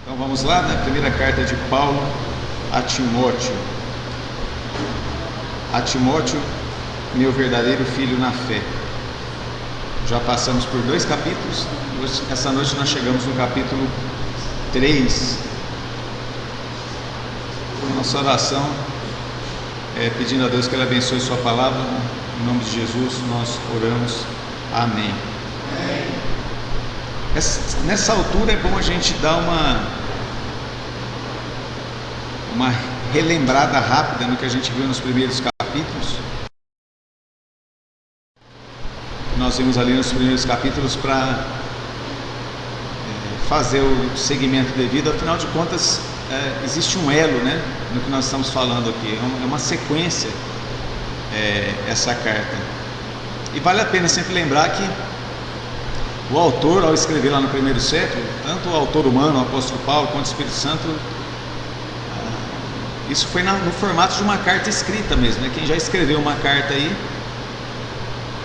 Então vamos lá, na primeira carta de Paulo a Timóteo. A Timóteo, meu verdadeiro filho na fé. Já passamos por 2 capítulos, essa noite nós chegamos no capítulo 3. Nossa oração é pedindo a Deus que Ele abençoe Sua palavra. Em nome de Jesus nós oramos. Amém. Nessa altura é bom a gente dar uma relembrada rápida no que a gente viu nos primeiros capítulos. Nós vimos ali nos primeiros capítulos para fazer o segmento devido. Afinal de contas, existe um elo, né, no que nós estamos falando aqui. É uma sequência essa carta. E vale a pena sempre lembrar que o autor, ao escrever lá no primeiro século, tanto o autor humano, o apóstolo Paulo, quanto o Espírito Santo, isso foi no formato de uma carta escrita mesmo, né? Quem já escreveu uma carta aí,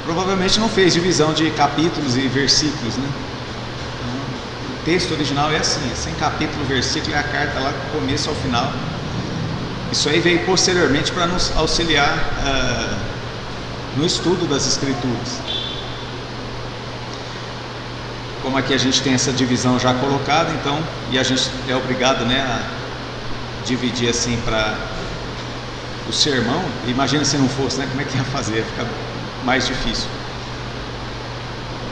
provavelmente não fez divisão de capítulos e versículos, né? Então, o texto original é assim, sem capítulo, versículo, é a carta lá do começo ao final. Isso aí veio posteriormente para nos auxiliar no estudo das Escrituras. Como aqui a gente tem essa divisão já colocada, então, e a gente é obrigado, né, a dividir assim para o sermão. Imagina se não fosse, né, como é que ia fazer, ia ficar mais difícil.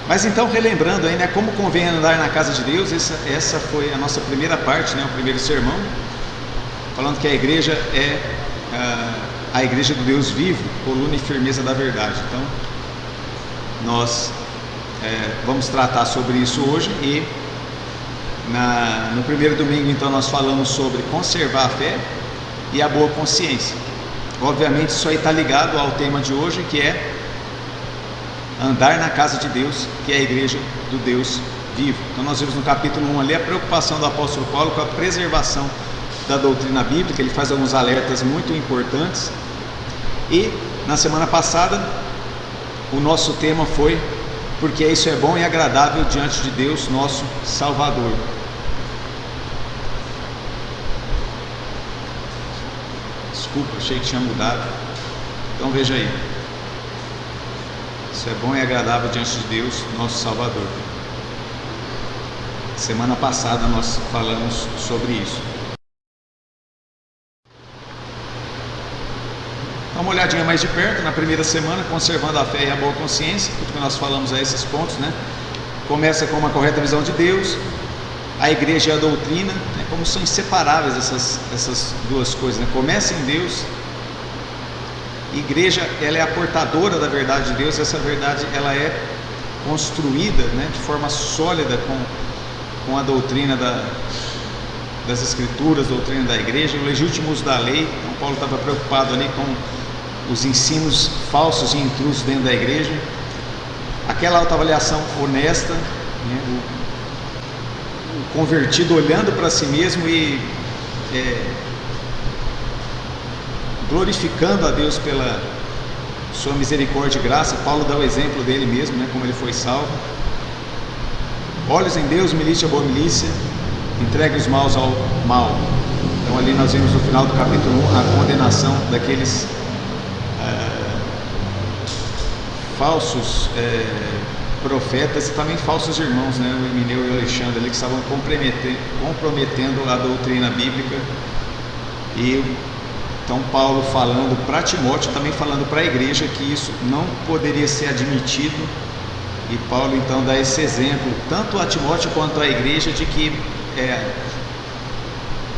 Mas então, relembrando aí, né, como convém andar na casa de Deus, essa foi a nossa primeira parte, né, o primeiro sermão, falando que a igreja é a igreja do Deus vivo, coluna e firmeza da verdade. Então, nós vamos tratar sobre isso hoje. E no primeiro domingo, então, nós falamos sobre conservar a fé e a boa consciência. Obviamente, isso aí está ligado ao tema de hoje, que é andar na casa de Deus, que é a igreja do Deus vivo. Então, nós vimos no capítulo 1 ali a preocupação do apóstolo Paulo com a preservação da doutrina bíblica. Ele faz alguns alertas muito importantes. E na semana passada, o nosso tema foi: porque isso é bom e agradável diante de Deus, nosso Salvador. Desculpa, achei que tinha mudado. Então veja aí. Isso é bom e agradável diante de Deus, nosso Salvador. Semana passada nós falamos sobre isso. Dá uma olhadinha mais de perto na primeira semana, conservando a fé e a boa consciência. Tudo que nós falamos a esses pontos, né? Começa com uma correta visão de Deus, a igreja e a doutrina, né? Como são inseparáveis essas duas coisas, né? Começa em Deus. Igreja, ela é a portadora da verdade de Deus. Essa verdade, ela é construída, né, de forma sólida com a doutrina das Escrituras, doutrina da igreja, o legítimo uso da lei. Então Paulo estava preocupado ali com os ensinos falsos e intrusos dentro da igreja, aquela autoavaliação honesta, né, o convertido olhando para si mesmo e glorificando a Deus pela sua misericórdia e graça. Paulo dá o exemplo dele mesmo, né, como ele foi salvo. Olhos em Deus, milite a boa milícia, entregue os maus ao mal. Então ali nós vimos no final do capítulo 1 a condenação daqueles falsos profetas e também falsos irmãos, né, o Emineu e o Alexandre ali, que estavam comprometendo a doutrina bíblica. E então Paulo falando para Timóteo, também falando para a igreja, que isso não poderia ser admitido. E Paulo então dá esse exemplo tanto a Timóteo quanto à igreja de que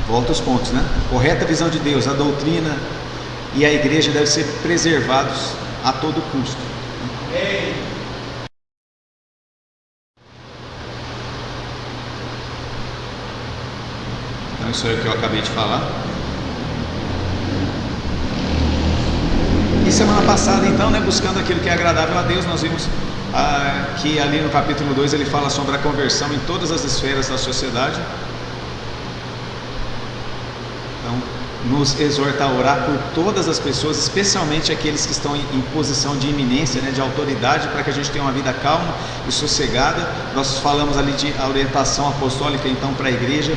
volta os pontos, né? Correta visão de Deus, a doutrina e a igreja devem ser preservados a todo custo. Então isso é o que eu acabei de falar. E semana passada então, né, buscando aquilo que é agradável a Deus, nós vimos que ali no capítulo 2 ele fala sobre a conversão em todas as esferas da sociedade. Então, nos exorta a orar por todas as pessoas, especialmente aqueles que estão em posição de iminência, né, de autoridade, para que a gente tenha uma vida calma e sossegada. Nós falamos ali de orientação apostólica, então, para a igreja,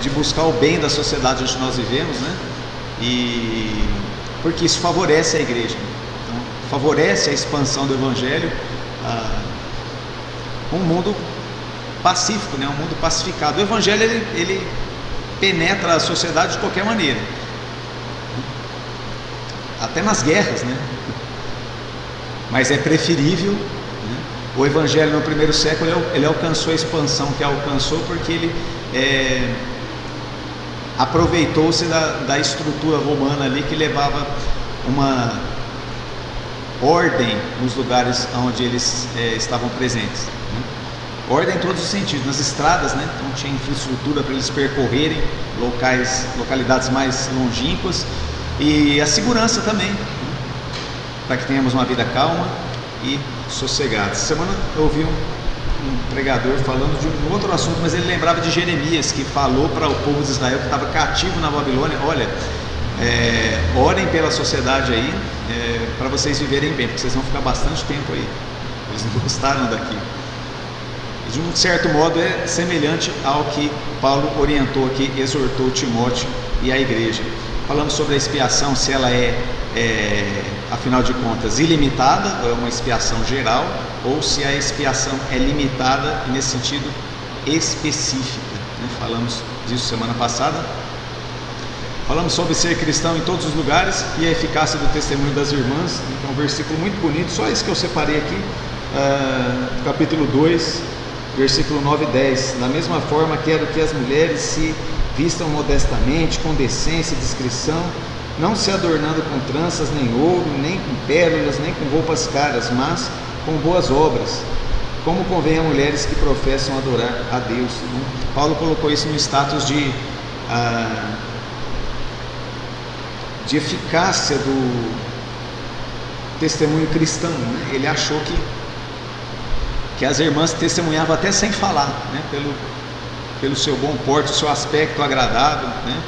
de buscar o bem da sociedade onde nós vivemos, né? E porque isso favorece a igreja, então, favorece a expansão do evangelho, um mundo pacífico, né? Um mundo pacificado. O evangelho ele penetra a sociedade de qualquer maneira, até nas guerras, né? Mas é preferível, né? O evangelho no primeiro século ele alcançou a expansão que alcançou porque ele aproveitou-se da estrutura romana ali, que levava uma ordem nos lugares onde eles estavam presentes, né? Ordem em todos os sentidos, nas estradas, né? Então tinha infraestrutura para eles percorrerem localidades mais longínquas, e a segurança também, né? Para que tenhamos uma vida calma e sossegada. Essa semana eu ouvi um pregador falando de um outro assunto, mas ele lembrava de Jeremias, que falou para o povo de Israel que estava cativo na Babilônia: olha, orem pela sociedade aí, para vocês viverem bem, porque vocês vão ficar bastante tempo aí. Eles não gostaram daquilo. E de um certo modo é semelhante ao que Paulo orientou aqui, exortou Timóteo e a igreja. Falamos sobre a expiação, se ela afinal de contas, ilimitada, ou é uma expiação geral, ou se a expiação é limitada e nesse sentido específica, né? Falamos disso semana passada. Falamos sobre ser cristão em todos os lugares e a eficácia do testemunho das irmãs. Então, um versículo muito bonito, só esse que eu separei aqui, capítulo 2, versículo 9 e 10. Da mesma forma, quero que as mulheres se vistam modestamente, com decência e discrição, não se adornando com tranças, nem ouro, nem com pérolas, nem com roupas caras, mas com boas obras, como convém a mulheres que professam adorar a Deus. Paulo colocou isso no status de eficácia do testemunho cristão, né? Ele achou que as irmãs testemunhavam até sem falar, né? Pelo seu bom porte, o seu aspecto agradável, né?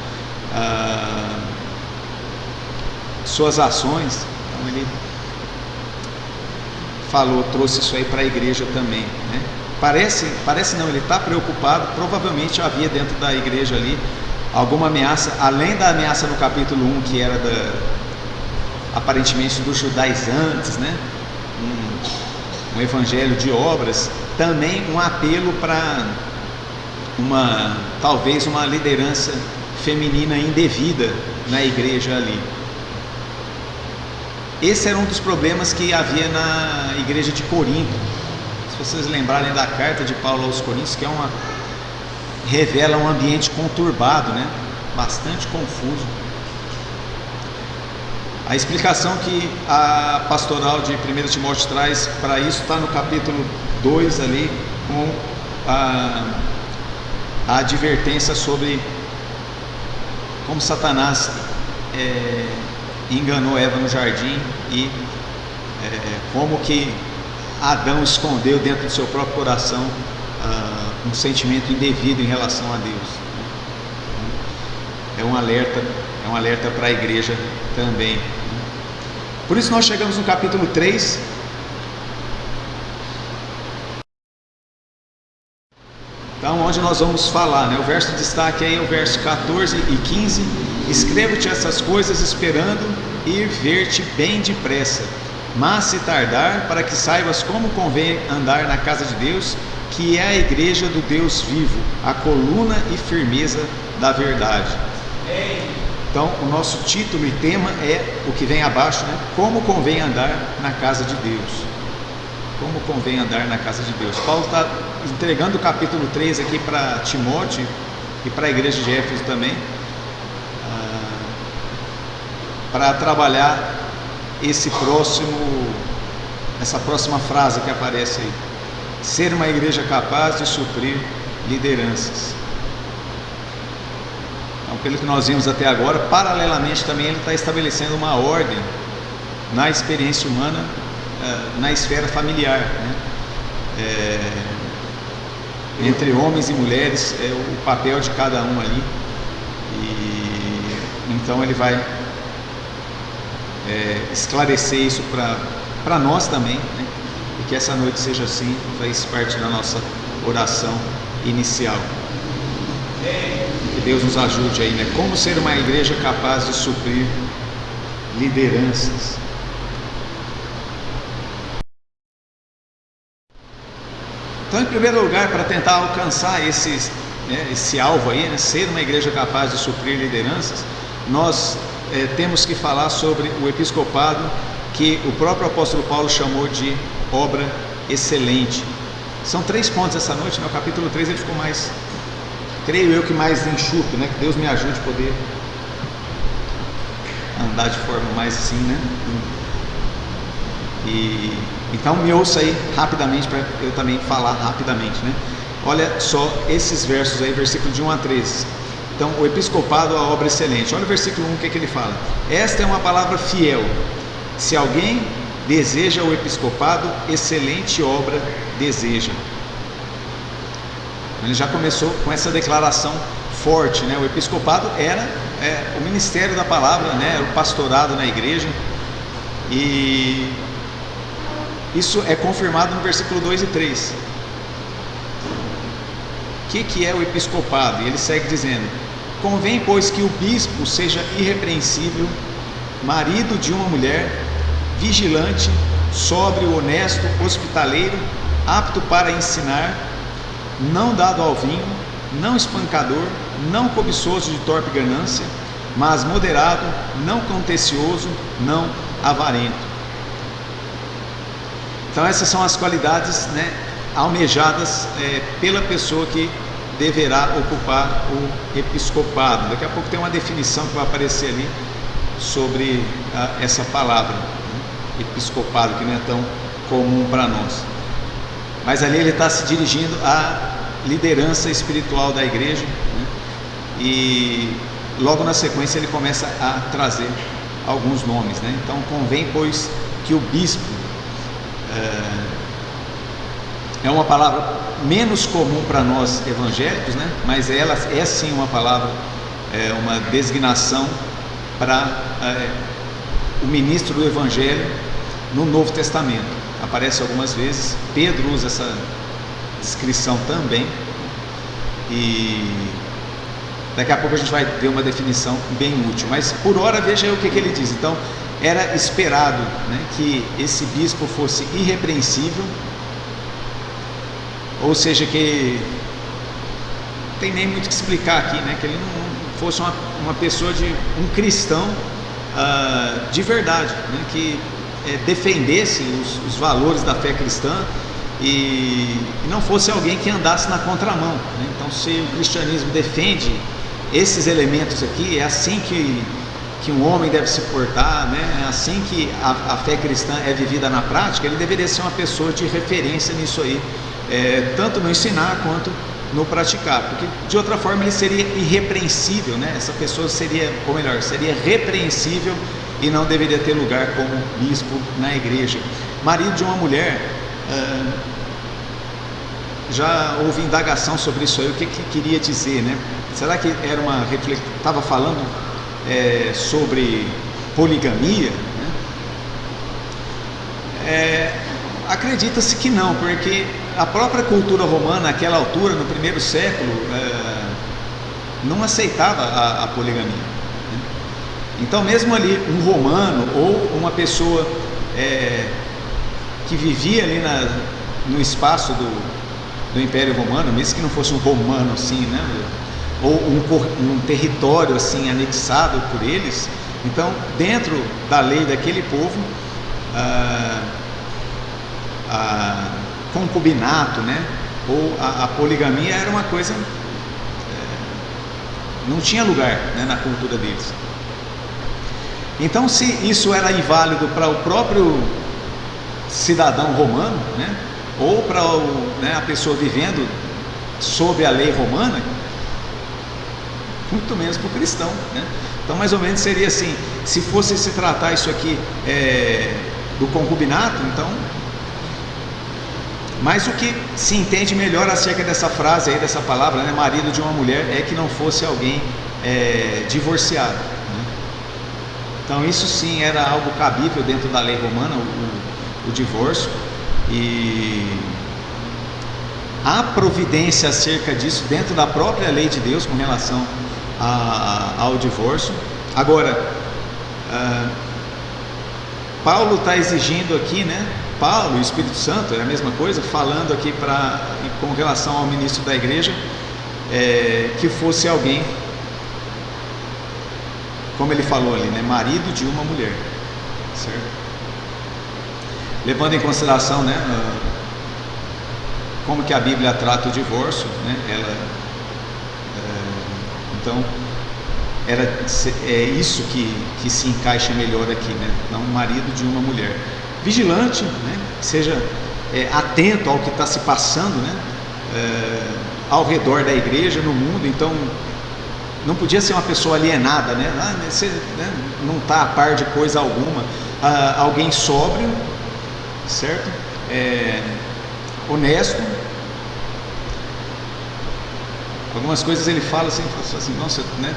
Suas ações. Então ele trouxe isso aí para a igreja também, né? Parece não, ele está preocupado. Provavelmente havia dentro da igreja ali alguma ameaça, além da ameaça no capítulo 1, que era aparentemente dos judaizantes, né? Um evangelho de obras, também um apelo para talvez uma liderança feminina indevida na igreja ali. Esse era um dos problemas que havia na igreja de Corinto. Se vocês lembrarem da carta de Paulo aos Coríntios, que revela um ambiente conturbado, né? Bastante confuso. A explicação que a pastoral de 1 Timóteo traz para isso está no capítulo 2 ali, com a advertência sobre como Satanás enganou Eva no jardim e como que Adão escondeu dentro do seu próprio coração um sentimento indevido em relação a Deus. É um alerta para a igreja também. Por isso nós chegamos no capítulo 3. Então, onde nós vamos falar, né? O verso de destaque aí é o verso 14 e 15. Escrevo-te essas coisas esperando ir ver-te bem depressa, mas se tardar, para que saibas como convém andar na casa de Deus, que é a igreja do Deus vivo, a coluna e firmeza da verdade. Então, o nosso título e tema é o que vem abaixo, né? Como convém andar na casa de Deus. Como convém andar na casa de Deus. Paulo está entregando o capítulo 3 aqui para Timóteo e para a igreja de Éfeso também, para trabalhar essa próxima frase que aparece aí: ser uma igreja capaz de suprir lideranças. Então, pelo que nós vimos até agora, paralelamente também ele está estabelecendo uma ordem na experiência humana, na esfera familiar, né? Entre homens e mulheres, o papel de cada um ali. E Então ele vai esclarecer isso para nós também, né? E que essa noite seja assim, faz parte da nossa oração inicial. Que Deus nos ajude aí, né? Como ser uma igreja capaz de suprir lideranças. Então, em primeiro lugar, para tentar alcançar esse alvo aí, né? Ser uma igreja capaz de suprir lideranças, nós temos que falar sobre o episcopado, que o próprio apóstolo Paulo chamou de obra excelente. São 3 pontos essa noite, né? O capítulo 3 ele ficou mais, creio eu, que mais enxuto, né? Que Deus me ajude a poder andar de forma mais assim, né? Então me ouça aí rapidamente, para eu também falar rapidamente, né? Olha só esses versos aí, versículo de 1 a 13. Então, o episcopado, a obra excelente. Olha o versículo 1, o que ele fala? Esta é uma palavra fiel. Se alguém deseja o episcopado, excelente obra deseja. Ele já começou com essa declaração forte, né? O episcopado era o ministério da palavra, né? Era o pastorado na igreja. E isso é confirmado no versículo 2 e 3. O que é o episcopado? E ele segue dizendo: convém, pois, que o bispo seja irrepreensível, marido de uma mulher, vigilante, sóbrio, honesto, hospitaleiro, apto para ensinar, não dado ao vinho, não espancador, não cobiçoso de torpe ganância, mas moderado, não contencioso, não avarento. Então essas são as qualidades, né, almejadas pela pessoa que deverá ocupar o episcopado. Daqui a pouco tem uma definição que vai aparecer ali sobre essa palavra, né? Episcopado, que não é tão comum para nós. Mas ali ele está se dirigindo à liderança espiritual da igreja, né? E logo na sequência ele começa a trazer alguns nomes, né? Então convém, pois, que o bispo é uma palavra menos comum para nós evangélicos, né? Mas ela é sim uma palavra, uma designação para o ministro do evangelho no Novo Testamento. Aparece algumas vezes, Pedro usa essa descrição também, e daqui a pouco a gente vai ver uma definição bem útil. Mas por hora veja aí o que ele diz. Então, era esperado, né, que esse bispo fosse irrepreensível, ou seja, que não tem nem muito o que explicar aqui, né, que ele não fosse uma pessoa um cristão de verdade, né, que defendesse os valores da fé cristã e não fosse alguém que andasse na contramão, né? Então, se o cristianismo defende esses elementos aqui, é assim que um homem deve se portar, né? É assim que a fé cristã é vivida na prática, ele deveria ser uma pessoa de referência nisso aí, tanto no ensinar quanto no praticar, porque de outra forma ele seria irrepreensível, né? Essa pessoa seria, ou melhor, seria repreensível e não deveria ter lugar como bispo na igreja. Marido de uma mulher, já houve indagação sobre isso aí, o que queria dizer, né? Será que era estava falando sobre poligamia, né? Acredita-se que não, porque a própria cultura romana naquela altura, no primeiro século, não aceitava a poligamia, né? Então mesmo ali um romano ou uma pessoa que vivia ali no espaço do Império Romano, mesmo que não fosse um romano assim, né, ou um território assim anexado por eles, então dentro da lei daquele povo, concubinato, né, ou a poligamia era uma coisa, não tinha lugar, né, na cultura deles. Então, se isso era inválido para o próprio cidadão romano, né, ou para a pessoa vivendo sob a lei romana, muito menos para o cristão, né? Então, mais ou menos seria assim: se fosse se tratar isso aqui do concubinato, então. Mas o que se entende melhor acerca dessa frase aí, dessa palavra, né, marido de uma mulher, é que não fosse alguém divorciado, né? Então isso sim era algo cabível dentro da lei romana, o divórcio, e há providência acerca disso dentro da própria lei de Deus com relação ao divórcio. Agora, Paulo está exigindo aqui, né? Paulo e o Espírito Santo é a mesma coisa, falando aqui com relação ao ministro da igreja, que fosse alguém, como ele falou ali, né? Marido de uma mulher, certo? Levando em consideração, né? Como que a Bíblia trata o divórcio, né? Então é isso que se encaixa melhor aqui, né? Não marido de uma mulher. Vigilante, né? Seja atento ao que está se passando, né? Ao redor da igreja, no mundo. Então não podia ser uma pessoa alienada, né? Você, né? Não está a par de coisa alguma. Alguém sóbrio, certo? Honesto. Algumas coisas ele fala assim, nossa, né?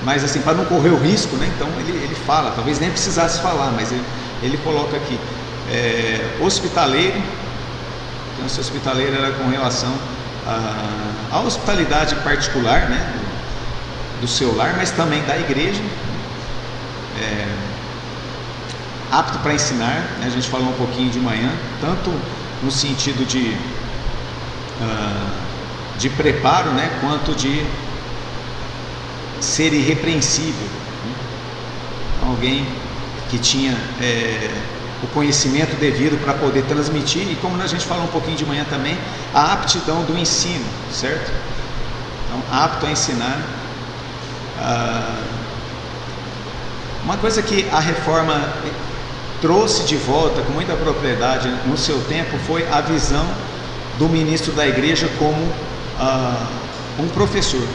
Mas assim, para não correr o risco, né? Então ele fala, talvez nem precisasse falar, mas ele coloca aqui, hospitaleiro. Então esse hospitaleiro era com relação à hospitalidade particular, né? Do seu lar, mas também da igreja, apto para ensinar, né? A gente falou um pouquinho de manhã, tanto no sentido de preparo, né? Quanto de ser irrepreensível, né? Alguém que tinha o conhecimento devido para poder transmitir, e como a gente falou um pouquinho de manhã também, a aptidão do ensino, certo? Então, apto a ensinar. Uma coisa que a reforma trouxe de volta com muita propriedade no seu tempo foi a visão do ministro da igreja como um professor.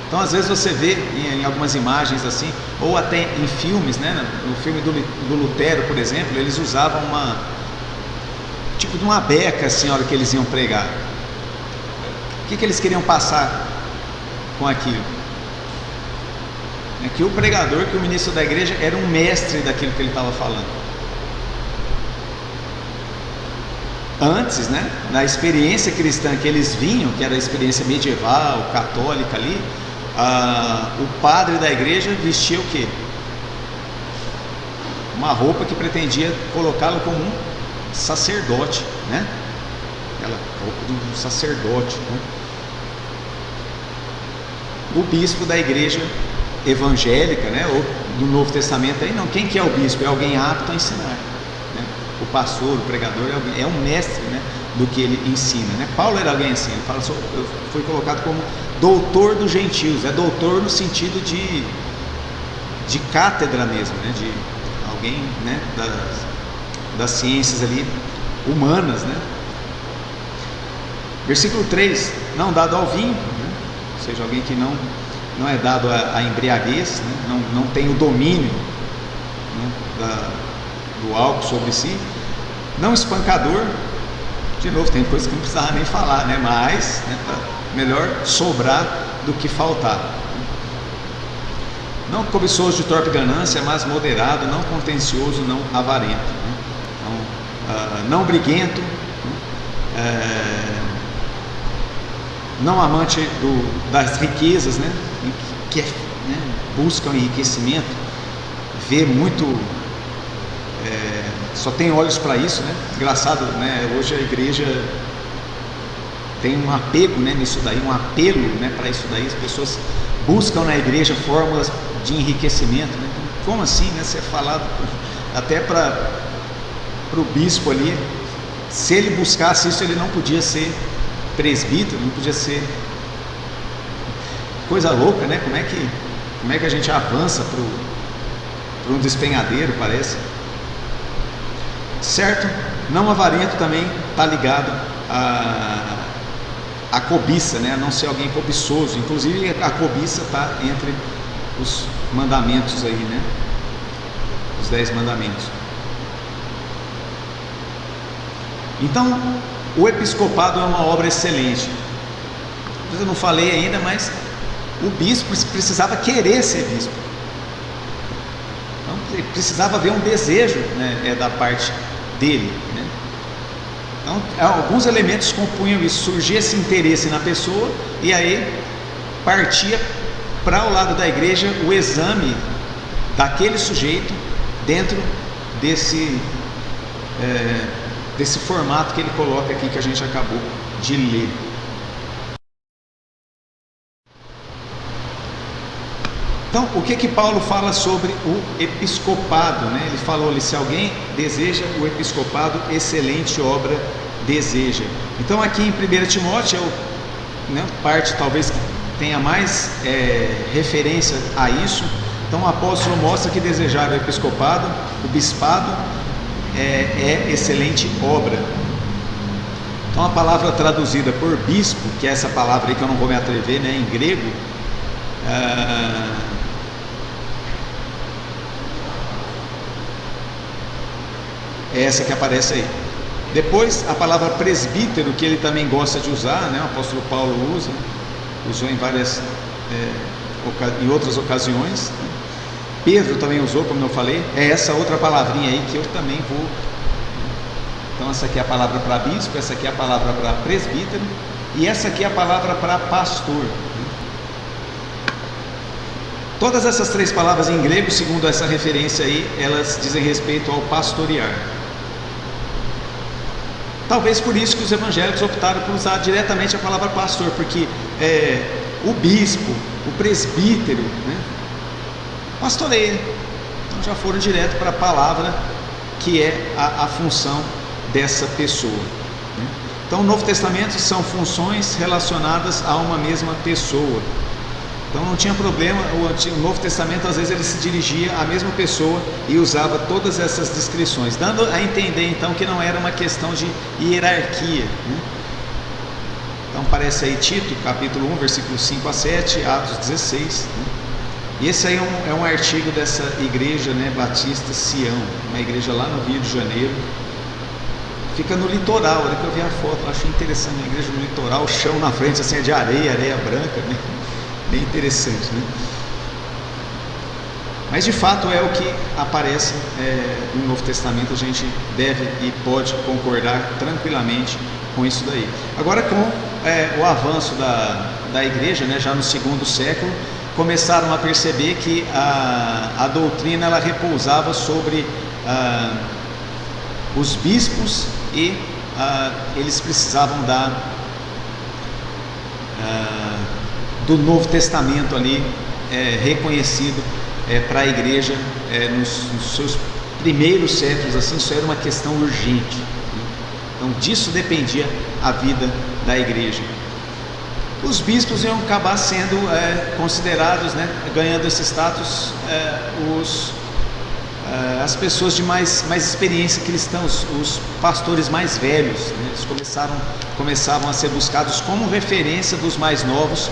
Então às vezes você vê em algumas imagens assim, ou até em filmes, né? No filme do Lutero, por exemplo, eles usavam tipo de uma beca assim, na hora que eles iam pregar. O que eles queriam passar com aquilo? Que o pregador, que o ministro da igreja era um mestre daquilo que ele estava falando. Antes, né, na experiência cristã que eles vinham, que era a experiência medieval, católica ali, o padre da igreja vestia o quê? Uma roupa que pretendia colocá-lo como um sacerdote, né? Aquela roupa de um sacerdote, né? O bispo da igreja evangélica, né, ou do Novo Testamento, aí não, quem que é o bispo? É alguém apto a ensinar, né? O pastor, o pregador é um mestre, né, do que ele ensina, né? Paulo era alguém assim, ele fala, eu fui colocado como doutor dos gentios, doutor no sentido de cátedra mesmo, né, de alguém, né, das ciências ali humanas, né? Versículo 3, não dado ao vinho, né? Ou seja, alguém que não é dado a embriaguez, né? não tem o domínio, né, do álcool sobre si, não espancador. De novo, tem coisas que não precisava nem falar, né? Mas, né, melhor sobrar do que faltar. Não cobiçoso de torpe ganância, mas moderado, não contencioso, não avarento, né? Então, não briguento, não amante das riquezas, né? Que né, buscam enriquecimento, vê muito, só tem olhos para isso, né? Engraçado, né? Hoje a igreja tem um apego, né, nisso daí, um apelo, né, para isso daí. As pessoas buscam na igreja fórmulas de enriquecimento, né? Como assim, né? Ser falado até para o bispo ali, se ele buscasse isso, ele não podia ser presbítero, não podia ser. Coisa louca, né? Como é que a gente avança para um despenhadeiro, parece. Certo? Não avarento também está ligado a cobiça, né? A não ser alguém cobiçoso. Inclusive a cobiça está entre os mandamentos aí, né? Os 10 mandamentos. Então, o episcopado é uma obra excelente. Eu não falei ainda, mas o bispo precisava querer ser bispo. precisava haver um desejo, né, da parte dele, né? Então, alguns elementos compunham isso, surgia esse interesse na pessoa, e aí partia para o lado da igreja o exame daquele sujeito dentro desse formato que ele coloca aqui, que a gente acabou de ler. Então, o que Paulo fala sobre o episcopado, né? Ele falou ali: se alguém deseja o episcopado, excelente obra deseja. Então, aqui em 1 Timóteo, né, parte talvez que tenha mais referência a isso. Então, o apóstolo mostra que desejar o episcopado, o bispado, é excelente obra. Então, a palavra traduzida por bispo, que é essa palavra aí que eu não vou me atrever, né, em grego, é essa que aparece aí. Depois, a palavra presbítero, que ele também gosta de usar, né, o apóstolo Paulo usou em várias, em outras ocasiões. Pedro também usou, como eu falei. É essa outra palavrinha aí que eu também vou. Então, essa aqui é a palavra para bispo, essa aqui é a palavra para presbítero, e essa aqui é a palavra para pastor. Todas essas três palavras em grego, segundo essa referência aí, elas dizem respeito ao pastorear. Talvez por isso que os evangélicos optaram por usar diretamente a palavra pastor, porque o bispo, o presbítero, né, pastoreia. Então já foram direto para a palavra que é a função dessa pessoa, né? Então, o Novo Testamento são funções relacionadas a uma mesma pessoa. Então não tinha problema, o Novo Testamento às vezes ele se dirigia à mesma pessoa e usava todas essas descrições, dando a entender então que não era uma questão de hierarquia, né? Então aparece aí Tito, capítulo 1, versículos 5 a 7, Atos 16, né? E esse aí é um artigo dessa igreja, né, Batista Sião, uma igreja lá no Rio de Janeiro, fica no litoral. Olha que eu vi a foto, eu achei interessante, uma igreja no litoral, o chão na frente assim é de areia branca, né? Bem interessante, né? Mas de fato é o que aparece no Novo Testamento. A gente deve e pode concordar tranquilamente com isso daí. Agora, com o avanço da igreja, né, já no segundo século, começaram a perceber que a doutrina ela repousava sobre os bispos, e eles precisavam do Novo Testamento ali, reconhecido para a igreja nos seus primeiros séculos. Assim, isso era uma questão urgente, né? Então disso dependia a vida da igreja. Os bispos iam acabar sendo considerados, né, ganhando esse status, as pessoas de mais experiência cristã, os pastores mais velhos, né? Eles começavam a ser buscados como referência dos mais novos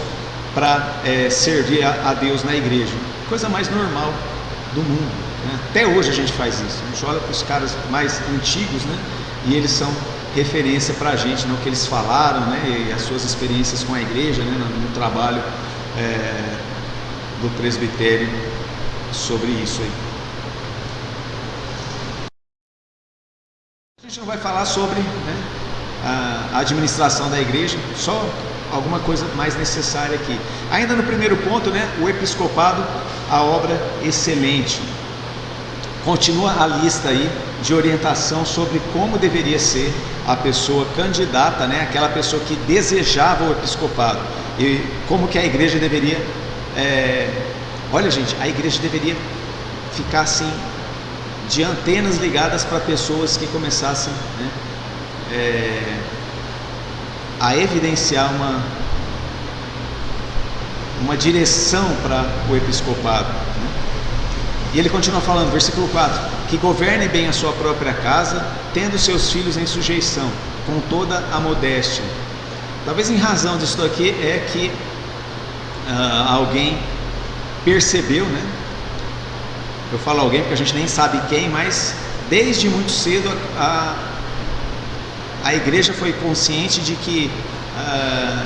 para servir a Deus na igreja. Coisa mais normal do mundo, né? Até hoje a gente faz isso. A gente olha para os caras mais antigos, né, e eles são referência para a gente no que eles falaram, né, e as suas experiências com a igreja, né, no trabalho do presbitério sobre isso aí. A gente não vai falar sobre, né, a administração da igreja, só alguma coisa mais necessária aqui. Ainda no primeiro ponto, né, o episcopado, a obra excelente. Continua a lista aí de orientação sobre como deveria ser a pessoa candidata, né, aquela pessoa que desejava o episcopado, e como que a igreja deveria, olha gente, a igreja deveria ficar assim, de antenas ligadas para pessoas que começassem, né, a evidenciar uma direção para o episcopado, né? E ele continua falando, versículo 4, que governe bem a sua própria casa, tendo seus filhos em sujeição, com toda a modéstia. Talvez em razão disso daqui é que alguém percebeu, né? Eu falo alguém porque a gente nem sabe quem, mas desde muito cedo a igreja foi consciente de que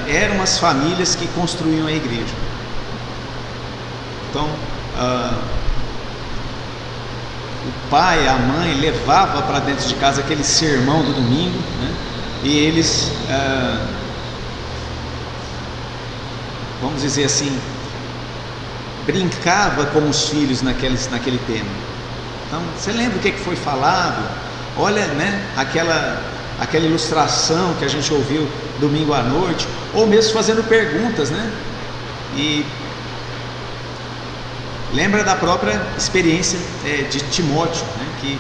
eram as famílias que construíam a igreja. Então, o pai, a mãe levava para dentro de casa aquele sermão do domingo, né? E eles, vamos dizer assim, brincava com os filhos naquele tema. Então, você lembra o que foi falado? Olha, né, aquela ilustração que a gente ouviu domingo à noite, ou mesmo fazendo perguntas, né? E lembra da própria experiência de Timóteo, né? Que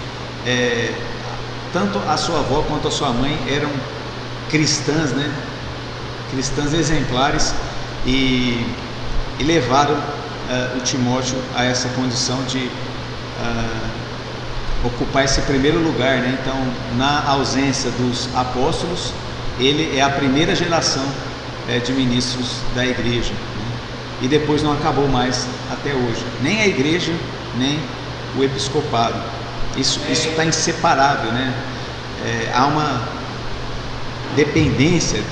tanto a sua avó quanto a sua mãe eram cristãs, né? Cristãs exemplares, e levaram o Timóteo a essa condição de ocupar esse primeiro lugar, né? Então, na ausência dos apóstolos, ele é a primeira geração de ministros da igreja, né? E depois não acabou mais até hoje, nem a igreja, nem o episcopado. Isso está inseparável, né? Há uma dependência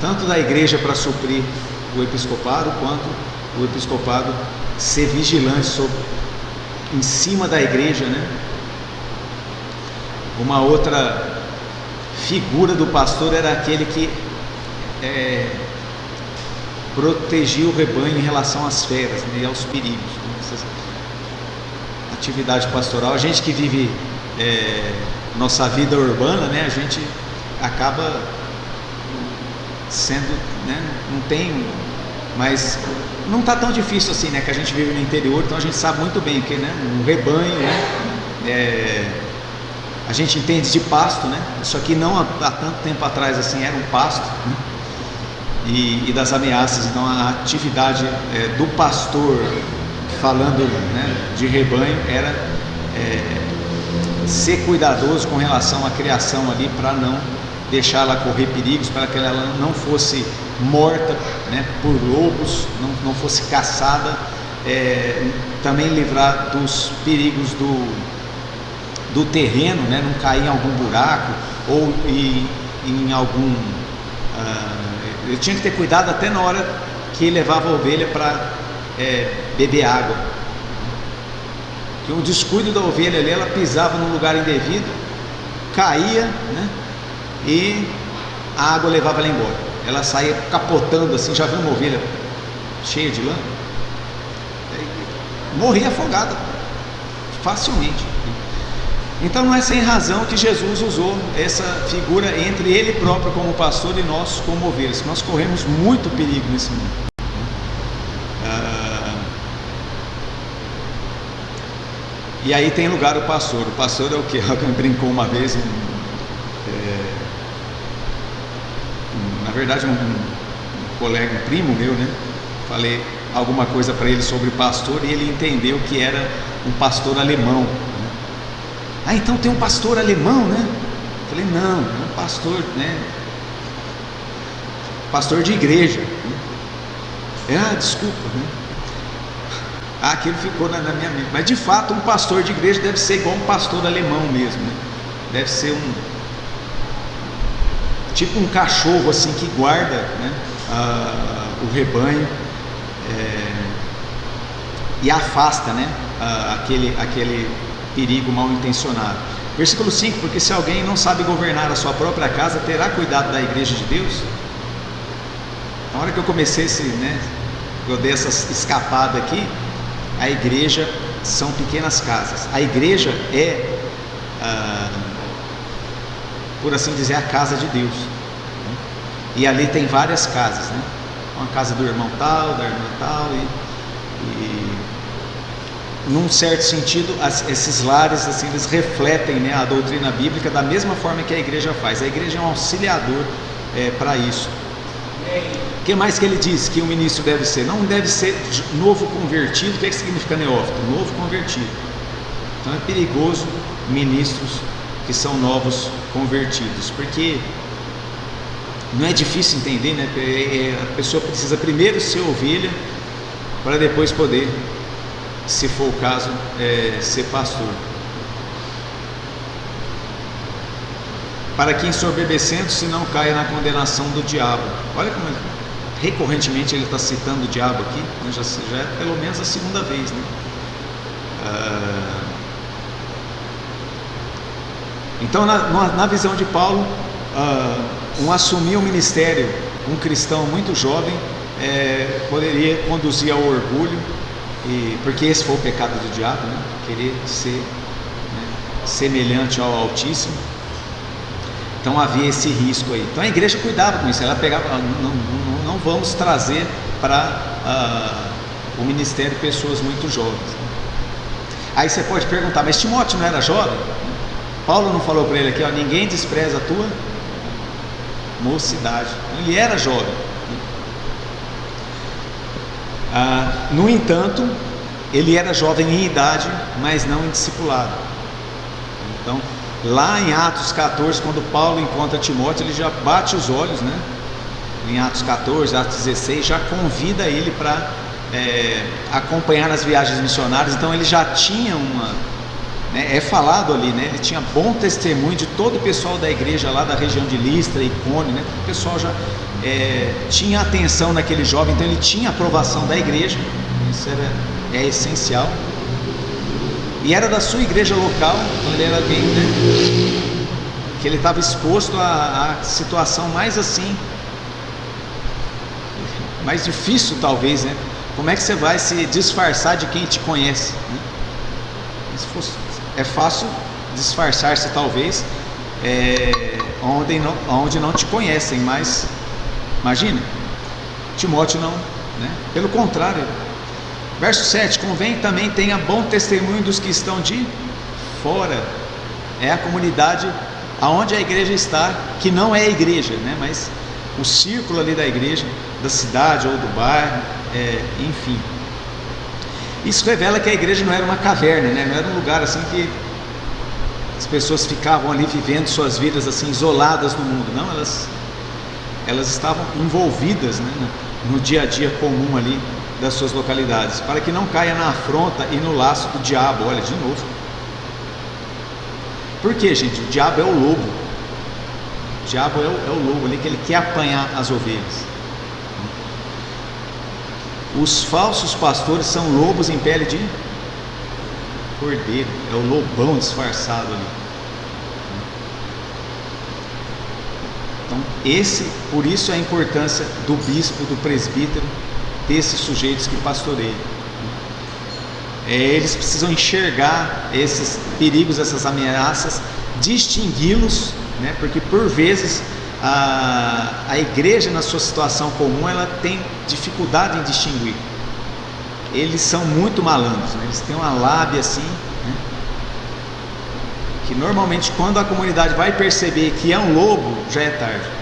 tanto da igreja para suprir o episcopado, quanto o episcopado ser vigilante em cima da igreja, né? Uma outra figura do pastor era aquele que protegia o rebanho em relação às feras, né, e aos perigos, né? Essa atividade pastoral, a gente que vive nossa vida urbana, né, a gente acaba sendo, né, não tem, mas não está tão difícil assim, né, que a gente vive no interior, então a gente sabe muito bem que, né, um rebanho, né, a gente entende de pasto, né, isso aqui não há tanto tempo atrás assim era um pasto, né, e das ameaças. Então a atividade do pastor, falando, né, de rebanho, era ser cuidadoso com relação à criação ali, para não deixar ela correr perigos, para que ela não fosse morta, né, por lobos, não fosse caçada, também livrar dos perigos do terreno, né, não cair em algum buraco ou em algum... eu tinha que ter cuidado até na hora que levava a ovelha para beber água, que um descuido da ovelha ali, ela pisava num lugar indevido, caía, né, e a água levava ela embora, ela saía capotando assim. Já viu uma ovelha cheia de lã? Morria afogada facilmente. Então não é sem razão que Jesus usou essa figura entre ele próprio como pastor e nós como ovelhas. Nós corremos muito perigo nesse mundo. E aí tem lugar o pastor. O pastor é o que? Alguém brincou uma vez, na verdade um colega, um primo meu, né? Falei alguma coisa para ele sobre pastor e ele entendeu que era um pastor alemão. Ah, então tem um pastor alemão, né? Falei, não, é um pastor, né? Pastor de igreja. Desculpa, né? Aquilo ficou na minha mente. Mas de fato, um pastor de igreja deve ser igual um pastor alemão mesmo, né? Deve ser tipo um cachorro assim que guarda, né, o rebanho, e afasta, né, aquele perigo mal intencionado. Versículo 5: porque se alguém não sabe governar a sua própria casa, terá cuidado da igreja de Deus? Na hora que eu comecei eu dei essa escapada aqui, a igreja são pequenas casas. A igreja é, por assim dizer, a casa de Deus, né? E ali tem várias casas, né? Uma casa do irmão tal, da irmã tal, e num certo sentido, esses lares assim, eles refletem, né, a doutrina bíblica da mesma forma que a igreja faz. A igreja é um auxiliador para isso. O que mais que ele diz que o ministro deve ser? Não deve ser novo convertido. O que significa neófito? Novo convertido. Então é perigoso ministros que são novos convertidos, porque não é difícil entender, né? A pessoa precisa primeiro ser ovelha para depois poder, se for o caso, ser pastor. Para que ensoberbecendo-se não caia na condenação do diabo. Olha como recorrentemente ele está citando o diabo aqui, já é pelo menos a segunda vez, né? Então, na visão de Paulo, assumir o ministério, um cristão muito jovem, poderia conduzir ao orgulho, porque esse foi o pecado do diabo, né? Querer ser, né, semelhante ao Altíssimo. Então havia esse risco aí. Então a igreja cuidava com isso. Ela pegava, não vamos trazer para o ministério pessoas muito jovens. Aí você pode perguntar, mas Timóteo não era jovem? Paulo não falou para ele aqui, ninguém despreza a tua mocidade. Ele era jovem. No entanto, ele era jovem em idade, mas não em discipulado. Então, lá em Atos 14, quando Paulo encontra Timóteo, ele já bate os olhos, né? Em Atos 14, Atos 16, já convida ele para acompanhar nas viagens missionárias. Então ele já tinha é falado ali, né? Ele tinha bom testemunho de todo o pessoal da igreja lá da região de Listra e Icônio, né? O pessoal já tinha atenção naquele jovem, então ele tinha aprovação da igreja. Isso é essencial. E era da sua igreja local, então ele era alguém, né, que ele estava exposto à situação mais assim, mais difícil talvez, né? Como é que você vai se disfarçar de quem te conhece, né? É fácil disfarçar-se talvez onde não te conhecem, mas imagina, Timóteo não, né? Pelo contrário. Verso 7, convém também tenha bom testemunho dos que estão de fora. É a comunidade aonde a igreja está, que não é a igreja, né? Mas o círculo ali da igreja, da cidade ou do bairro, enfim. Isso revela que a igreja não era uma caverna, né? Não era um lugar assim que as pessoas ficavam ali vivendo suas vidas assim isoladas no mundo. Não, elas estavam envolvidas, né, no dia a dia comum ali das suas localidades, para que não caia na afronta e no laço do diabo. Olha, de novo. Por quê, gente? O diabo é o lobo. O diabo é o lobo ali, que ele quer apanhar as ovelhas. Os falsos pastores são lobos em pele de cordeiro. É o lobão disfarçado ali. Então, por isso a importância do bispo, do presbítero, desses sujeitos que pastoreiam. Eles precisam enxergar esses perigos, essas ameaças, distingui-los, né? Porque por vezes a igreja, na sua situação comum, ela tem dificuldade em distinguir. Eles são muito malandros, né? Eles têm uma lábia assim, né? Que normalmente quando a comunidade vai perceber que é um lobo, já é tarde.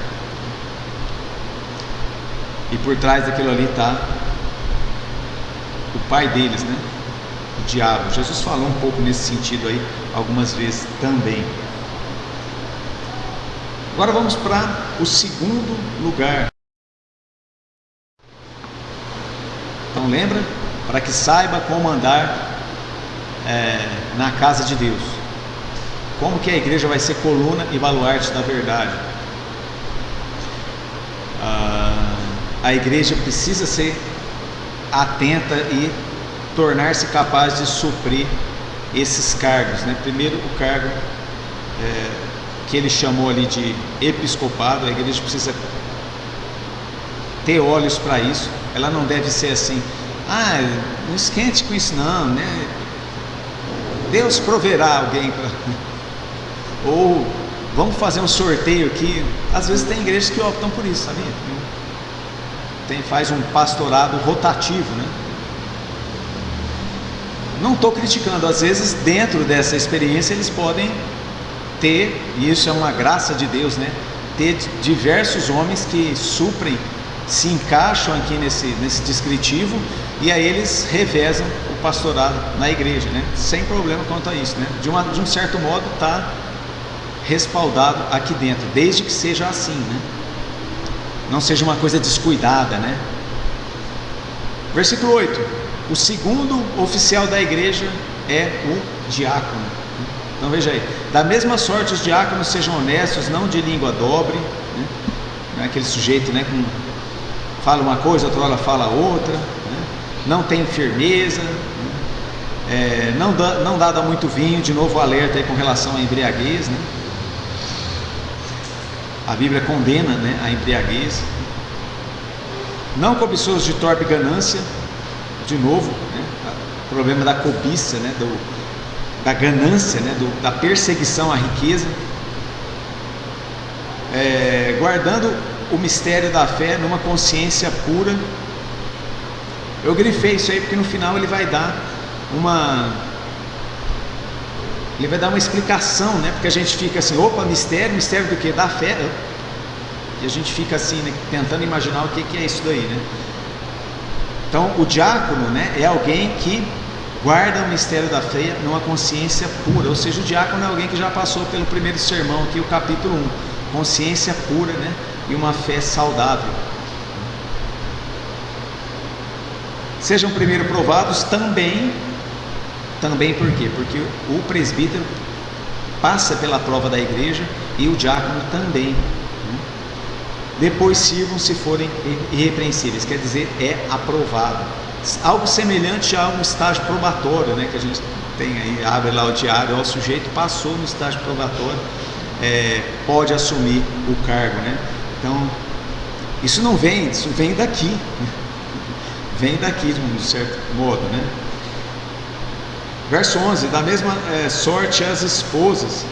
E por trás daquilo ali está o pai deles, né? O diabo. Jesus falou um pouco nesse sentido aí algumas vezes também. Agora vamos para o segundo lugar. Então lembra? Para que saiba como andar na casa de Deus. Como que a igreja vai ser coluna e baluarte da verdade. A igreja precisa ser atenta e tornar-se capaz de suprir esses cargos, né? Primeiro o cargo que ele chamou ali de episcopado. A igreja precisa ter olhos para isso. Ela não deve ser assim, não esquente com isso não, né? Deus proverá alguém para... Ou vamos fazer um sorteio aqui. Às vezes tem igrejas que optam por isso, sabia? Faz um pastorado rotativo, né? Não estou criticando, às vezes dentro dessa experiência eles podem ter, e isso é uma graça de Deus, né? Ter diversos homens que suprem, se encaixam aqui nesse descritivo, e aí eles revezam o pastorado na igreja, né? Sem problema quanto a isso, né? De um certo modo está respaldado aqui dentro, desde que seja assim, né? Não seja uma coisa descuidada, né? Versículo 8: o segundo oficial da igreja é o diácono. Então veja aí: da mesma sorte os diáconos sejam honestos, não de língua dobre, né? Não é aquele sujeito, né, que fala uma coisa, outra hora fala outra, né? Não tem firmeza, né? não dada muito vinho, de novo alerta aí com relação à embriaguez, né? A Bíblia condena, né, a embriaguez. Não cobiçoso de torpe ganância, de novo, né, o problema da cobiça, né, da ganância, né, da perseguição à riqueza. Guardando o mistério da fé numa consciência pura. Eu grifei isso aí porque no final ele vai dar uma explicação, né? Porque a gente fica assim, opa, mistério do que? Da fé. E a gente fica assim, né, tentando imaginar o que é isso daí, né? Então o diácono, né, é alguém que guarda o mistério da fé numa consciência pura. Ou seja, o diácono é alguém que já passou pelo primeiro sermão aqui, o capítulo 1. Consciência pura, né, e uma fé saudável. Sejam primeiro provados também por quê? Porque o presbítero passa pela prova da igreja e o diácono também. Depois sirvam se forem irrepreensíveis, quer dizer, é aprovado. Algo semelhante a um estágio probatório, né, que a gente tem aí, abre lá o diário, o sujeito passou no estágio probatório, pode assumir o cargo, né? Então, isso vem daqui, né? Vem daqui de um certo modo, né? Verso 11, da mesma sorte as esposas.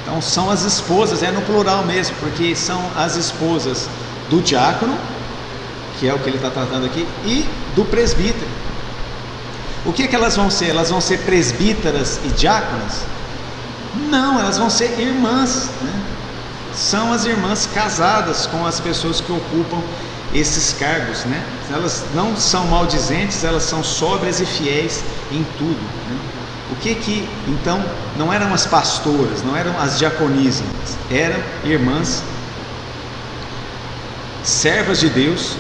Então são as esposas, no plural mesmo, porque são as esposas do diácono, que é o que ele está tratando aqui, e do presbítero. O que elas vão ser? Elas vão ser presbíteras e diáconas? Não, elas vão ser irmãs, né? São as irmãs casadas com as pessoas que ocupam esses cargos, né? Elas não são maldizentes, elas são sóbrias e fiéis em tudo, né? Então, não eram as pastoras, não eram as diaconisas, eram irmãs, servas de Deus,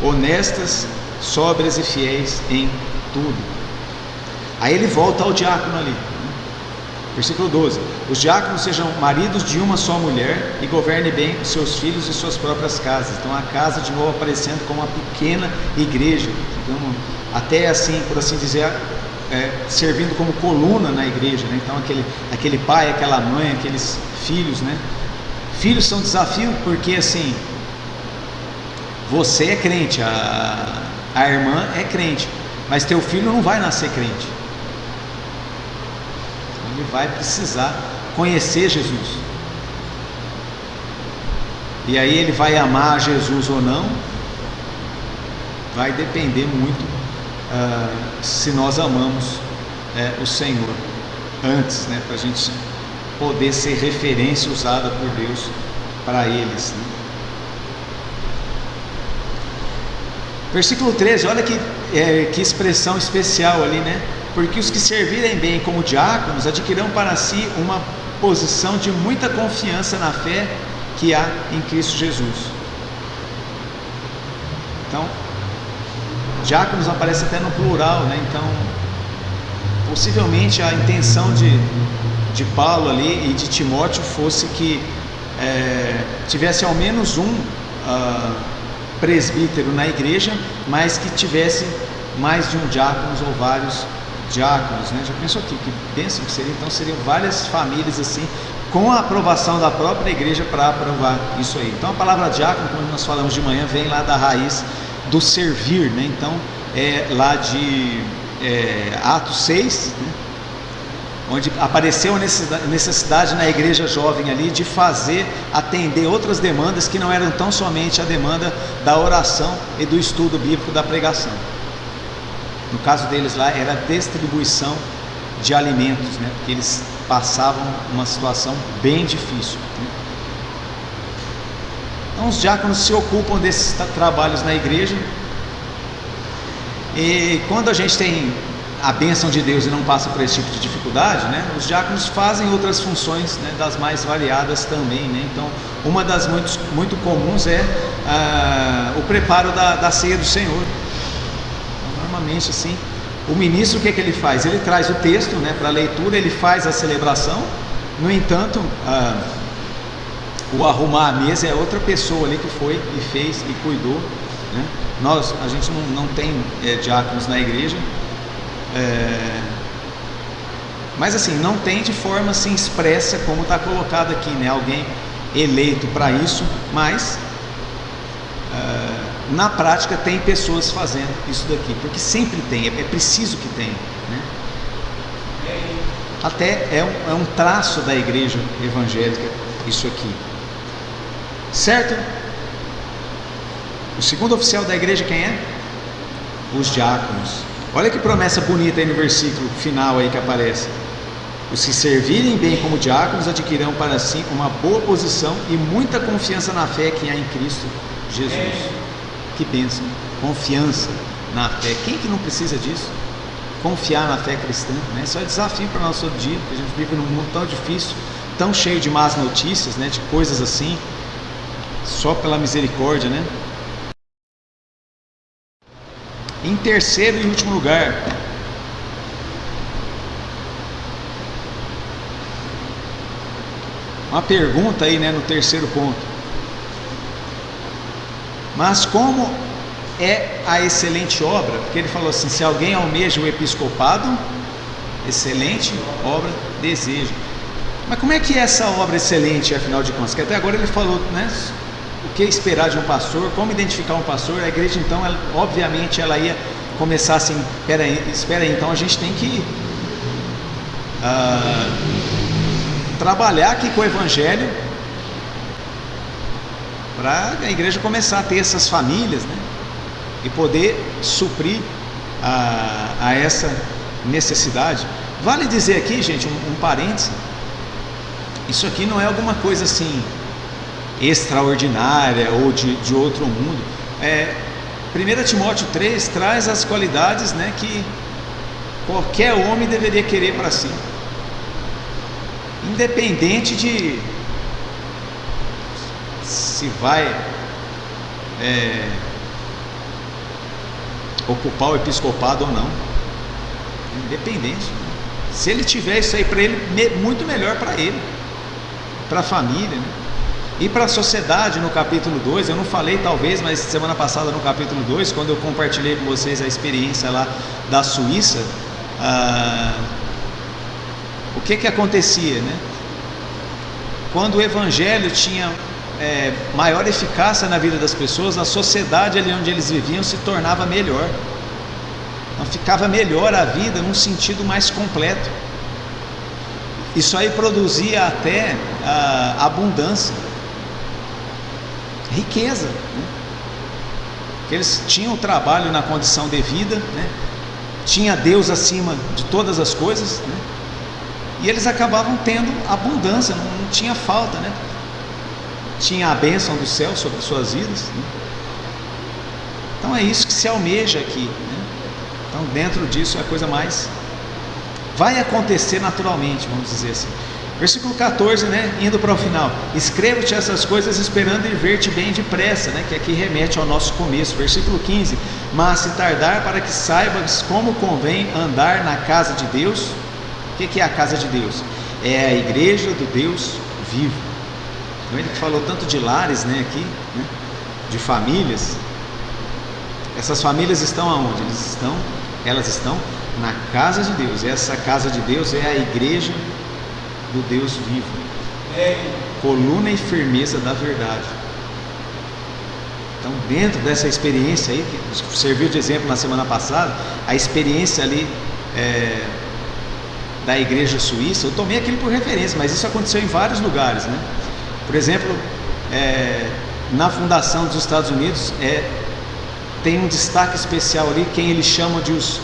honestas, sóbrias e fiéis em tudo. Aí ele volta ao diácono ali, versículo 12: os diáconos sejam maridos de uma só mulher e governem bem seus filhos e suas próprias casas. Então a casa de novo aparecendo como uma pequena igreja, então, até assim, por assim dizer, servindo como coluna na igreja, né? Então aquele pai, aquela mãe, aqueles filhos, né? Filhos são desafio porque assim, você é crente, a irmã é crente, mas teu filho não vai nascer crente. Ele vai precisar conhecer Jesus. E aí ele vai amar Jesus ou não, vai depender muito se nós amamos o Senhor antes, né, para a gente poder ser referência usada por Deus para eles, né? Versículo 13, olha que expressão especial ali, né? Porque os que servirem bem como diáconos adquirirão para si uma posição de muita confiança na fé que há em Cristo Jesus. Então, diáconos aparece até no plural, né? Então, possivelmente a intenção de Paulo ali e de Timóteo fosse que tivesse ao menos um presbítero na igreja, mas que tivesse mais de um diácono ou vários diáconos, né? Já pensou aqui que bênção que seria? Então seriam várias famílias assim, com a aprovação da própria igreja para aprovar isso aí. Então a palavra diácono, como nós falamos de manhã, vem lá da raiz do servir, né? Então lá de Atos 6, né? Onde apareceu a necessidade na igreja jovem ali de atender outras demandas que não eram tão somente a demanda da oração e do estudo bíblico da pregação. No caso deles lá era a distribuição de alimentos, né? Porque eles passavam uma situação bem difícil, né? Então os diáconos se ocupam desses trabalhos na igreja, e quando a gente tem a bênção de Deus e não passa por esse tipo de dificuldade, né, os diáconos fazem outras funções, né, das mais variadas também, né? Então uma das muito comuns é o preparo da ceia do Senhor. Normalmente assim, o ministro, o que ele faz? Ele traz o texto, né, para leitura, ele faz a celebração. No entanto, o arrumar a mesa é outra pessoa ali que foi e fez e cuidou, né? A gente não tem diáconos na igreja, mas assim, não tem de forma assim expressa como está colocado aqui, né? Alguém eleito para isso, mas na prática tem pessoas fazendo isso daqui, porque sempre tem, é preciso que tenha, né? Até é um traço da igreja evangélica isso aqui, certo? O segundo oficial da igreja quem é? Os diáconos. Olha que promessa bonita aí no versículo final aí que aparece: os que servirem bem como diáconos adquirirão para si uma boa posição e muita confiança na fé que há em Cristo Jesus. Que bênção, confiança na fé. Quem que não precisa disso? Confiar na fé cristã, né? Isso é desafio para nós todo dia, porque a gente vive num mundo tão difícil, tão cheio de más notícias, né? De coisas assim, só pela misericórdia, né? Em terceiro e último lugar, uma pergunta aí, né, no terceiro ponto: mas como é a excelente obra? Porque ele falou assim: se alguém almeja o episcopado, excelente obra deseja. Mas como é que é essa obra excelente, afinal de contas? Que até agora ele falou, né, o que esperar de um pastor, como identificar um pastor. A igreja então, obviamente ela ia começar assim: espera aí, então a gente tem que trabalhar aqui com o evangelho para a igreja começar a ter essas famílias, né, e poder suprir a essa necessidade. Vale dizer aqui, gente, um parêntese: isso aqui não é alguma coisa assim extraordinária ou de outro mundo. 1 Timóteo 3 traz as qualidades, né, que qualquer homem deveria querer para si, independente de se vai ocupar o episcopado ou não, independente. Se ele tiver isso aí para ele, muito melhor para ele, para a família, né? E para a sociedade. No capítulo 2, eu não falei talvez, mas semana passada no capítulo 2, quando eu compartilhei com vocês a experiência lá da Suíça, o que acontecia, né? Quando o evangelho tinha maior eficácia na vida das pessoas, a sociedade ali onde eles viviam se tornava melhor, então ficava melhor a vida num sentido mais completo. Isso aí produzia até abundância, riqueza, né? Porque eles tinham o trabalho na condição devida, né? Tinha Deus acima de todas as coisas, né? E eles acabavam tendo abundância, não tinha falta, né? Tinha a bênção do céu sobre suas vidas, né? Então é isso que se almeja aqui, né? Então dentro disso é a coisa mais vai acontecer naturalmente, vamos dizer assim. Versículo 14, né, indo para o final: escrevo-te essas coisas esperando ir ver-te bem depressa, né, que aqui remete ao nosso começo. Versículo 15: mas se tardar, para que saibas como convém andar na casa de Deus. O que é a casa de Deus? É a igreja do Deus vivo. Então ele que falou tanto de lares, né, aqui, né, de famílias. Essas famílias estão aonde? Elas estão na casa de Deus. E essa casa de Deus é a igreja do Deus vivo, coluna e firmeza da verdade. Então, dentro dessa experiência aí, que serviu de exemplo na semana passada, a experiência ali da igreja suíça, eu tomei aquilo por referência, mas isso aconteceu em vários lugares, né? Por exemplo, na fundação dos Estados Unidos, tem um destaque especial ali, quem eles chamam de os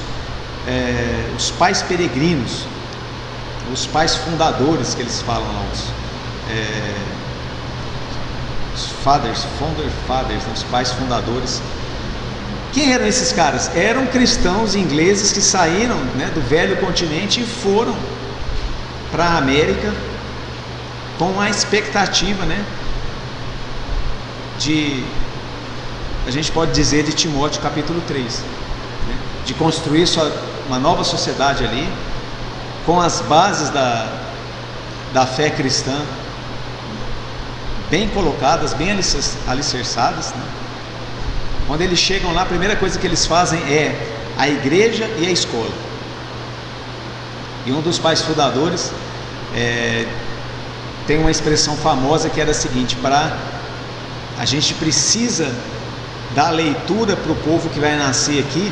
pais peregrinos, os pais fundadores, que eles falam lá, os founder fathers, né, os pais fundadores. Quem eram esses caras? Eram cristãos ingleses que saíram, né, do velho continente e foram para a América com a expectativa, né, a gente pode dizer de Timóteo capítulo 3, né, de construir uma nova sociedade ali, com as bases da fé cristã bem colocadas, bem alicerçadas, né? Quando eles chegam lá, a primeira coisa que eles fazem é a igreja e a escola. E um dos pais fundadores tem uma expressão famosa que era a seguinte: a gente precisa dar leitura para o povo que vai nascer aqui,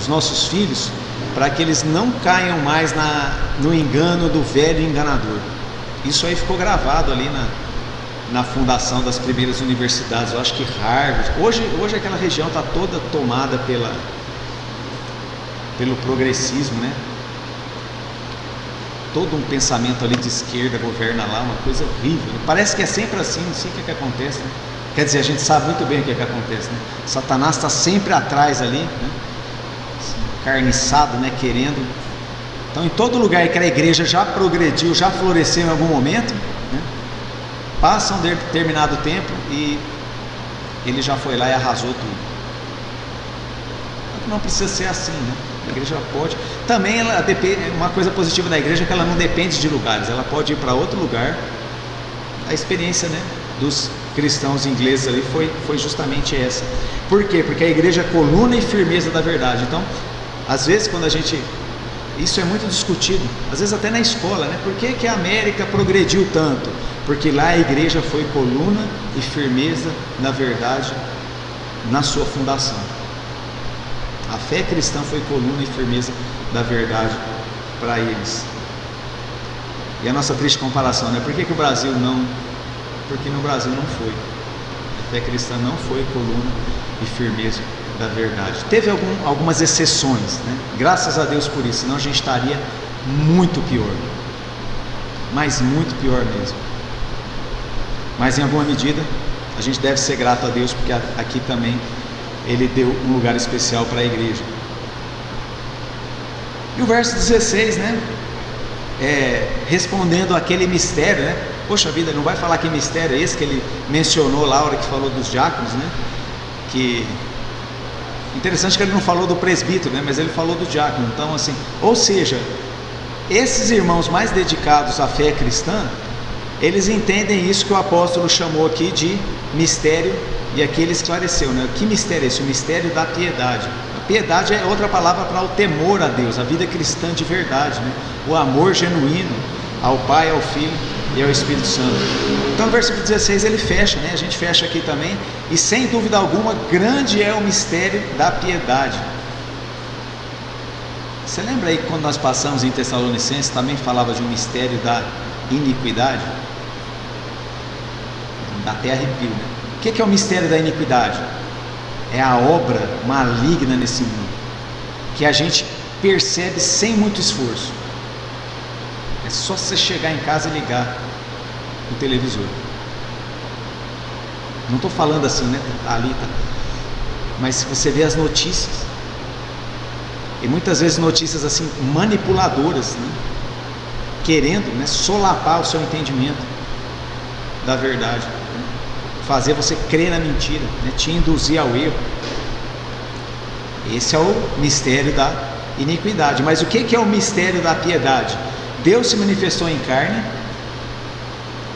os nossos filhos, para que eles não caiam mais no engano do velho enganador. Isso aí ficou gravado ali na fundação das primeiras universidades. Eu acho que Harvard, hoje aquela região está toda tomada pelo progressismo, né? Todo um pensamento ali de esquerda governa lá, uma coisa horrível. Parece que é sempre assim, não sei o que acontece, né? Quer dizer, a gente sabe muito bem o que acontece, né? Satanás está sempre atrás ali, né? Carniçado, né? Querendo. Então, em todo lugar que a igreja já progrediu, já floresceu em algum momento, né? Passa um determinado tempo e ele já foi lá e arrasou tudo. Não precisa ser assim, né? A igreja pode. Também uma coisa positiva da igreja é que ela não depende de lugares, ela pode ir para outro lugar. A experiência, né, dos cristãos ingleses ali foi justamente essa. Por quê? Porque a igreja é coluna e firmeza da verdade. Então, às vezes quando isso é muito discutido, às vezes até na escola, né? Por que a América progrediu tanto? Porque lá a igreja foi coluna e firmeza na verdade na sua fundação. A fé cristã foi coluna e firmeza da verdade para eles. E a nossa triste comparação, né? Por que o Brasil não? Porque no Brasil não foi. A fé cristã não foi coluna e firmeza da verdade. Teve algumas exceções, né? Graças a Deus por isso, senão a gente estaria muito pior. Mas muito pior mesmo. Mas em alguma medida, a gente deve ser grato a Deus, porque aqui também Ele deu um lugar especial para a igreja. E o verso 16, né? Respondendo aquele mistério, né? Poxa vida, ele não vai falar que mistério é esse que ele mencionou lá, a hora que falou dos diáconos, né? Que interessante que ele não falou do presbítero, né? Mas ele falou do diácono. Então, assim, ou seja, esses irmãos mais dedicados à fé cristã, eles entendem isso que o apóstolo chamou aqui de mistério. E aqui ele esclareceu, né? Que mistério é esse? O mistério da piedade. A piedade é outra palavra para o temor a Deus, a vida cristã de verdade, né? O amor genuíno ao Pai, ao Filho e ao Espírito Santo. Então no versículo 16 ele fecha, né? A gente fecha aqui também. E sem dúvida alguma, grande é o mistério da piedade. Você lembra aí que quando nós passamos em Tessalonicenses também falava de um mistério da iniquidade? Dá até arrepio, né? O que é o mistério da iniquidade? É a obra maligna nesse mundo, que a gente percebe sem muito esforço. É só você chegar em casa e ligar o televisor. Não estou falando assim, né? Ali tá. Mas se você vê as notícias, e muitas vezes notícias assim manipuladoras, né? Querendo, né, solapar o seu entendimento da verdade, fazer você crer na mentira, né? Te induzir ao erro. Esse é o mistério da iniquidade. Mas o que é o mistério da piedade? Deus se manifestou em carne.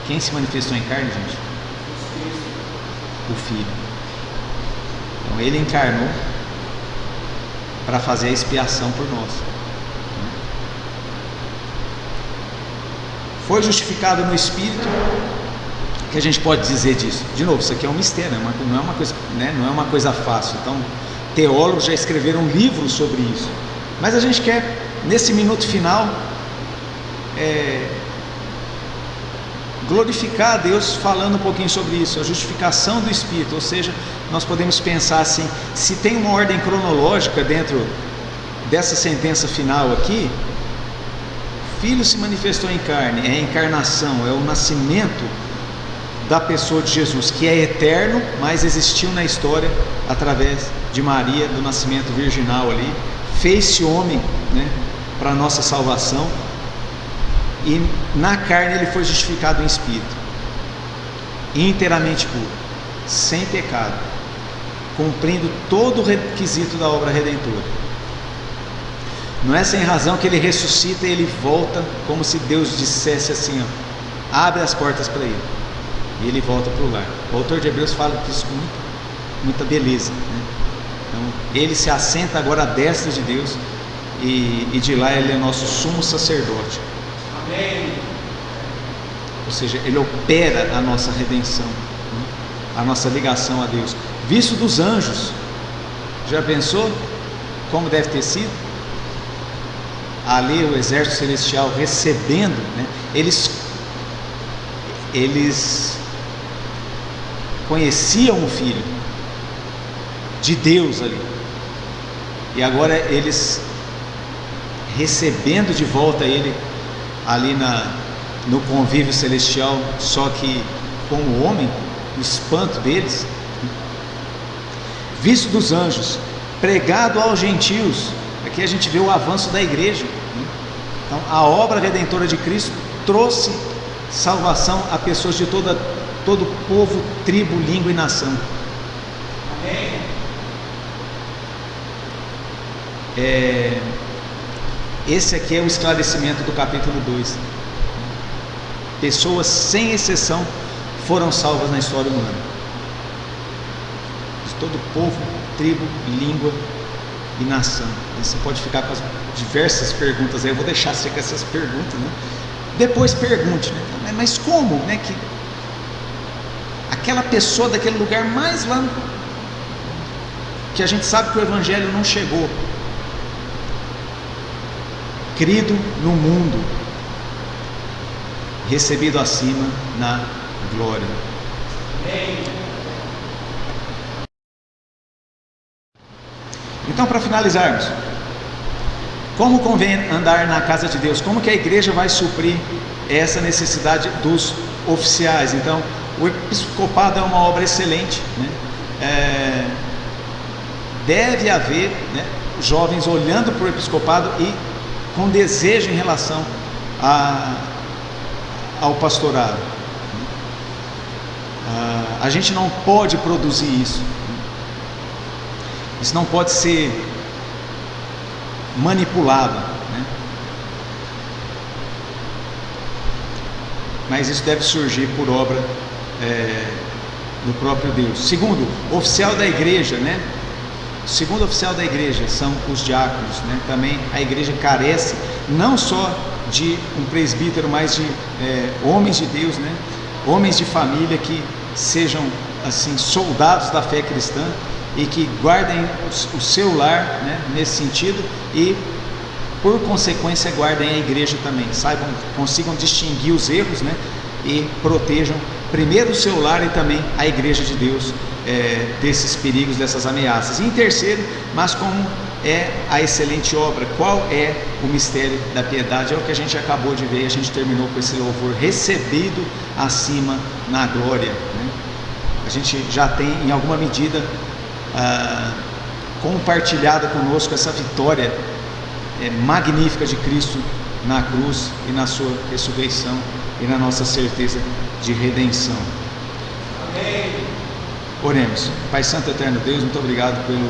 Quem se manifestou em carne, gente? O Filho. Então ele encarnou para fazer a expiação por nós. Foi justificado no Espírito. O que a gente pode dizer disso? De novo, isso aqui é um mistério, não é uma coisa, né? Não é uma coisa fácil. Então, teólogos já escreveram livros sobre isso. Mas a gente quer, nesse minuto final, glorificar a Deus falando um pouquinho sobre isso, a justificação do Espírito. Ou seja, nós podemos pensar assim, se tem uma ordem cronológica dentro dessa sentença final aqui, o Filho se manifestou em carne, é a encarnação, é o nascimento da pessoa de Jesus, que é eterno, mas existiu na história através de Maria, do nascimento virginal ali, fez-se homem, né, para a nossa salvação, e na carne ele foi justificado em espírito, inteiramente puro, sem pecado, cumprindo todo o requisito da obra redentora. Não é sem razão que ele ressuscita e ele volta, como se Deus dissesse assim, ó, abre as portas para ele. E ele volta para o lar. O autor de Hebreus fala disso com muita beleza, né? Então, ele se assenta agora à destra de Deus e de lá ele é nosso sumo sacerdote. Amém. Ou seja, ele opera a nossa redenção, a nossa ligação a Deus. Visto dos anjos, já pensou como deve ter sido? Ali o exército celestial recebendo, né? Eles conheciam o Filho de Deus ali, e agora eles recebendo de volta ele ali no convívio celestial, só que como homem, o espanto deles. Visto dos anjos, pregado aos gentios. Aqui a gente vê o avanço da igreja. Então, a obra redentora de Cristo trouxe salvação a pessoas de todo povo, tribo, língua e nação. Amém. Esse aqui é o esclarecimento do capítulo 2. Pessoas sem exceção foram salvas na história humana, de todo povo, tribo, língua e nação. E você pode ficar com as diversas perguntas aí. Eu vou deixar você com essas perguntas, né? Depois pergunte, né? Mas como, né, que aquela pessoa daquele lugar mais lá, que a gente sabe que o evangelho não chegou, crido no mundo, recebido acima na glória. Então, para finalizarmos, como convém andar na casa de Deus? Como que a igreja vai suprir essa necessidade dos oficiais? Então, o episcopado é uma obra excelente, né? Deve haver, né, jovens olhando para o episcopado e com desejo em relação ao pastorado. A gente não pode produzir isso. Isso não pode ser manipulado, né? Mas isso deve surgir por obra do próprio Deus. Segundo, oficial da igreja, né? O segundo oficial da igreja são os diáconos, né? Também a igreja carece não só de um presbítero, mas de homens de Deus, né? Homens de família que sejam assim soldados da fé cristã e que guardem o seu lar, né, nesse sentido, e por consequência guardem a igreja também, consigam distinguir os erros, né, e protejam primeiro o seu lar e também a igreja de Deus desses perigos, dessas ameaças. E em terceiro, mas como é a excelente obra, qual é o mistério da piedade? É o que a gente acabou de ver, a gente terminou com esse louvor, recebido acima na glória, né? A gente já tem em alguma medida compartilhado conosco essa vitória magnífica de Cristo na cruz e na sua ressurreição e na nossa certeza de redenção. Amém. Oremos. Pai Santo, Eterno Deus, muito obrigado pelo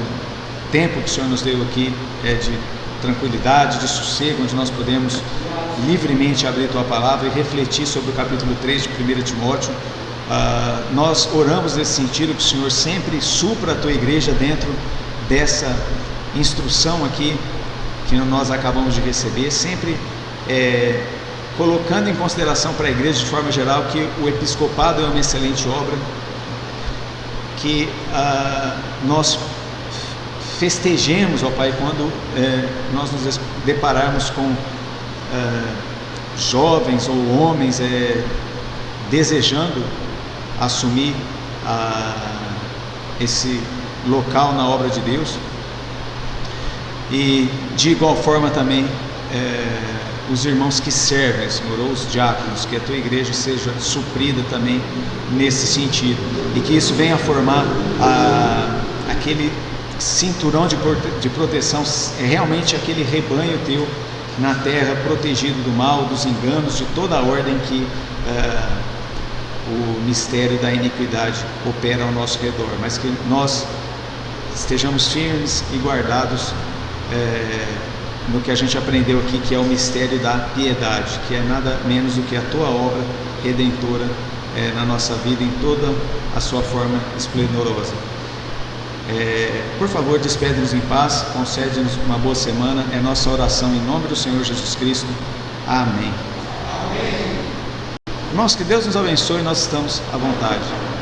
tempo que o Senhor nos deu aqui, de tranquilidade, de sossego, onde nós podemos livremente abrir Tua Palavra e refletir sobre o capítulo 3 de 1 Timóteo. Nós oramos nesse sentido, que o Senhor sempre supra a Tua igreja dentro dessa instrução aqui que nós acabamos de receber, sempre colocando em consideração para a igreja de forma geral que o episcopado é uma excelente obra, que nós festejemos, ó Pai, quando nós nos depararmos com jovens ou homens desejando assumir esse local na obra de Deus, e de igual forma também os irmãos que servem, Senhor, ou os diáconos, que a Tua igreja seja suprida também nesse sentido, e que isso venha a formar aquele cinturão de proteção, realmente aquele rebanho Teu na terra, protegido do mal, dos enganos, de toda a ordem que o mistério da iniquidade opera ao nosso redor, mas que nós estejamos firmes e guardados no que a gente aprendeu aqui, que é o mistério da piedade, que é nada menos do que a Tua obra redentora na nossa vida em toda a sua forma esplendorosa. Por favor, despede-nos em paz, concede-nos uma boa semana, é nossa oração em nome do Senhor Jesus Cristo. Amém. Irmãos, que Deus nos abençoe, nós estamos à vontade.